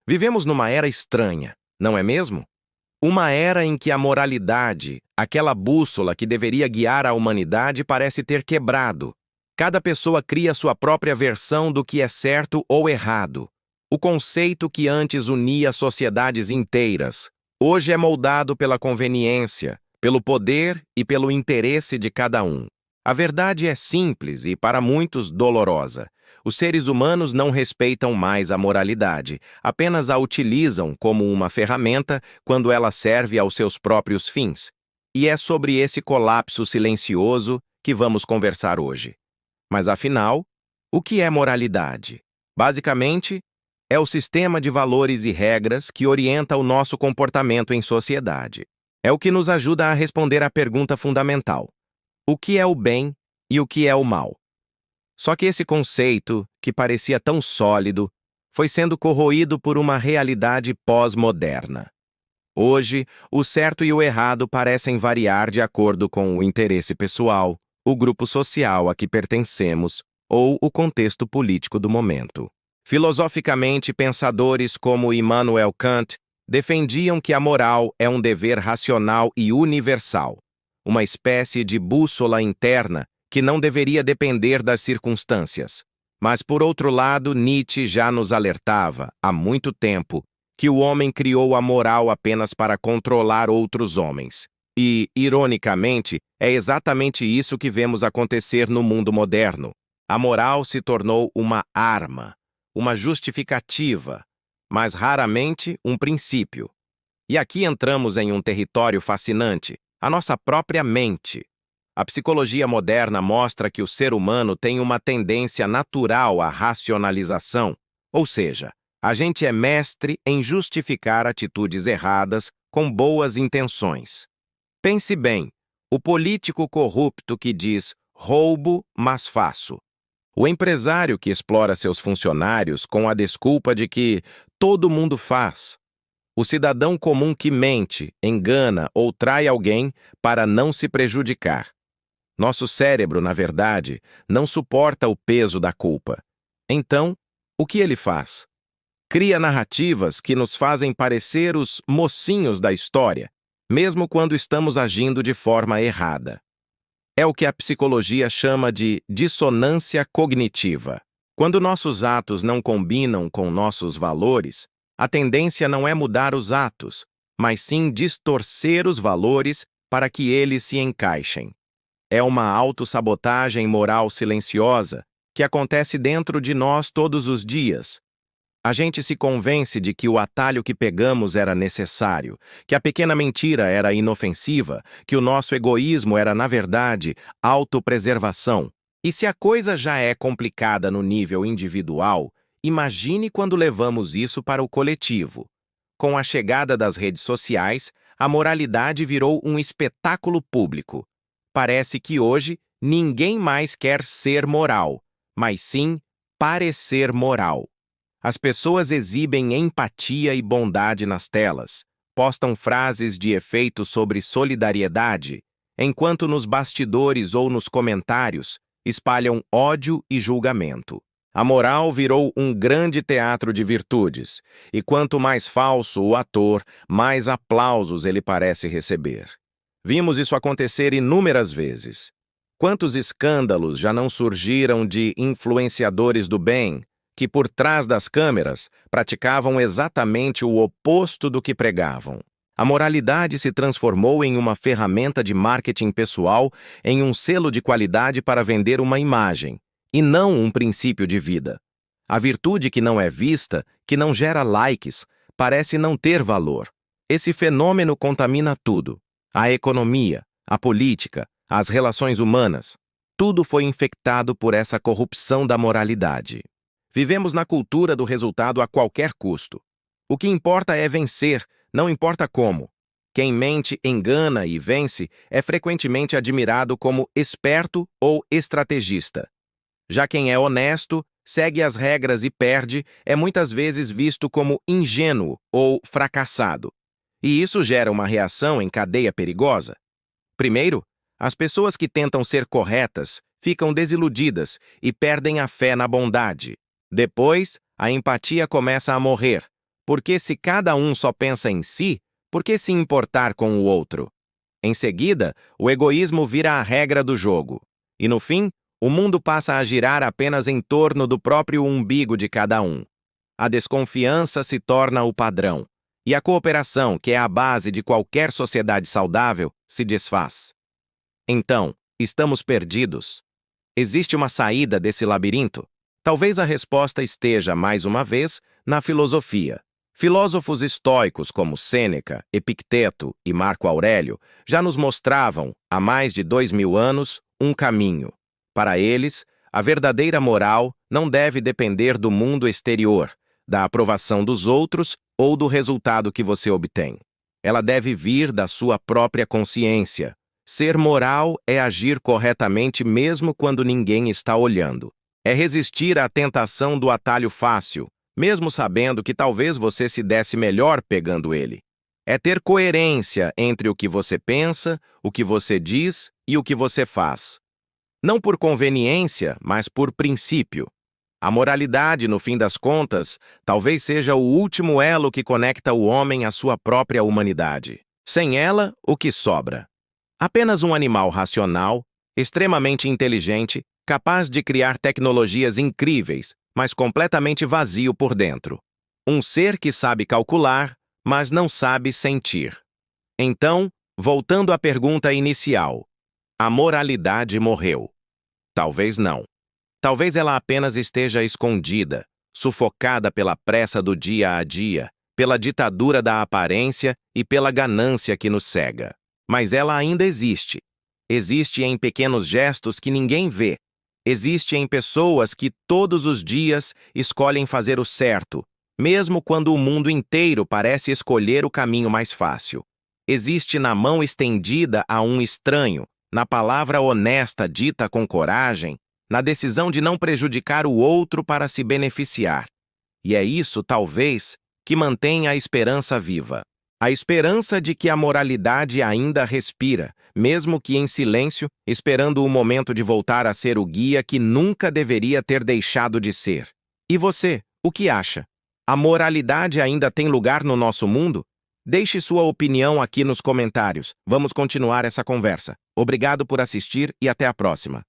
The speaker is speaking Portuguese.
Vivemos numa era estranha, não é mesmo? Uma era em que a moralidade, aquela bússola que deveria guiar a humanidade, parece ter quebrado. Cada pessoa cria sua própria versão do que é certo ou errado. O conceito que antes unia sociedades inteiras, hoje é moldado pela conveniência, pelo poder e pelo interesse de cada um. A verdade é simples e, para muitos, dolorosa. Os seres humanos não respeitam mais a moralidade, apenas a utilizam como uma ferramenta quando ela serve aos seus próprios fins. E é sobre esse colapso silencioso que vamos conversar hoje. Mas afinal, o que é moralidade? Basicamente, é o sistema de valores e regras que orienta o nosso comportamento em sociedade. É o que nos ajuda a responder à pergunta fundamental: o que é o bem e o que é o mal? Só que esse conceito, que parecia tão sólido, foi sendo corroído por uma realidade pós-moderna. Hoje, o certo e o errado parecem variar de acordo com o interesse pessoal, o grupo social a que pertencemos ou o contexto político do momento. Filosoficamente, pensadores como Immanuel Kant defendiam que a moral é um dever racional e universal, uma espécie de bússola interna que não deveria depender das circunstâncias. Mas, por outro lado, Nietzsche já nos alertava, há muito tempo, que o homem criou a moral apenas para controlar outros homens. E, ironicamente, é exatamente isso que vemos acontecer no mundo moderno. A moral se tornou uma arma, uma justificativa, mas raramente um princípio. E aqui entramos em um território fascinante, a nossa própria mente. A psicologia moderna mostra que o ser humano tem uma tendência natural à racionalização, ou seja, a gente é mestre em justificar atitudes erradas com boas intenções. Pense bem, o político corrupto que diz roubo, mas faço. O empresário que explora seus funcionários com a desculpa de que todo mundo faz. O cidadão comum que mente, engana ou trai alguém para não se prejudicar. Nosso cérebro, na verdade, não suporta o peso da culpa. Então, o que ele faz? Cria narrativas que nos fazem parecer os mocinhos da história, mesmo quando estamos agindo de forma errada. É o que a psicologia chama de dissonância cognitiva. Quando nossos atos não combinam com nossos valores, a tendência não é mudar os atos, mas sim distorcer os valores para que eles se encaixem. É uma autossabotagem moral silenciosa que acontece dentro de nós todos os dias. A gente se convence de que o atalho que pegamos era necessário, que a pequena mentira era inofensiva, que o nosso egoísmo era, na verdade, autopreservação. E se a coisa já é complicada no nível individual, imagine quando levamos isso para o coletivo. Com a chegada das redes sociais, a moralidade virou um espetáculo público. Parece que hoje ninguém mais quer ser moral, mas sim parecer moral. As pessoas exibem empatia e bondade nas telas, postam frases de efeito sobre solidariedade, enquanto nos bastidores ou nos comentários espalham ódio e julgamento. A moral virou um grande teatro de virtudes, e quanto mais falso o ator, mais aplausos ele parece receber. Vimos isso acontecer inúmeras vezes. Quantos escândalos já não surgiram de influenciadores do bem, que por trás das câmeras praticavam exatamente o oposto do que pregavam? A moralidade se transformou em uma ferramenta de marketing pessoal, em um selo de qualidade para vender uma imagem, e não um princípio de vida. A virtude que não é vista, que não gera likes, parece não ter valor. Esse fenômeno contamina tudo. A economia, a política, as relações humanas. Tudo foi infectado por essa corrupção da moralidade. Vivemos na cultura do resultado a qualquer custo. O que importa é vencer, não importa como. Quem mente, engana e vence é frequentemente admirado como esperto ou estrategista. Já quem é honesto, segue as regras e perde, é muitas vezes visto como ingênuo ou fracassado. E isso gera uma reação em cadeia perigosa. Primeiro, as pessoas que tentam ser corretas ficam desiludidas e perdem a fé na bondade. Depois, a empatia começa a morrer, Porque se cada um só pensa em si, por que se importar com o outro? Em seguida, o egoísmo vira a regra do jogo. E no fim, o mundo passa a girar apenas em torno do próprio umbigo de cada um. A desconfiança se torna o padrão. E a cooperação, que é a base de qualquer sociedade saudável, se desfaz. Então, estamos perdidos. Existe uma saída desse labirinto? Talvez a resposta esteja, mais uma vez, na filosofia. Filósofos estoicos como Sêneca, Epicteto e Marco Aurélio já nos mostravam, há mais de 2000 anos, um caminho. Para eles, a verdadeira moral não deve depender do mundo exterior, da aprovação dos outros ou do resultado que você obtém. Ela deve vir da sua própria consciência. Ser moral é agir corretamente mesmo quando ninguém está olhando. É resistir à tentação do atalho fácil, mesmo sabendo que talvez você se desse melhor pegando ele. É ter coerência entre o que você pensa, o que você diz e o que você faz. Não por conveniência, mas por princípio. A moralidade, no fim das contas, talvez seja o último elo que conecta o homem à sua própria humanidade. Sem ela, o que sobra? Apenas um animal racional, extremamente inteligente, capaz de criar tecnologias incríveis, mas completamente vazio por dentro. Um ser que sabe calcular, mas não sabe sentir. Então, voltando à pergunta inicial, a moralidade morreu? Talvez não. Talvez ela apenas esteja escondida, sufocada pela pressa do dia a dia, pela ditadura da aparência e pela ganância que nos cega. Mas ela ainda existe. Existe em pequenos gestos que ninguém vê. Existe em pessoas que todos os dias escolhem fazer o certo, mesmo quando o mundo inteiro parece escolher o caminho mais fácil. Existe na mão estendida a um estranho, na palavra honesta dita com coragem, na decisão de não prejudicar o outro para se beneficiar. E é isso, talvez, que mantém a esperança viva. A esperança de que a moralidade ainda respira, mesmo que em silêncio, esperando o momento de voltar a ser o guia que nunca deveria ter deixado de ser. E você, o que acha? A moralidade ainda tem lugar no nosso mundo? Deixe sua opinião aqui nos comentários. Vamos continuar essa conversa. Obrigado por assistir e até a próxima.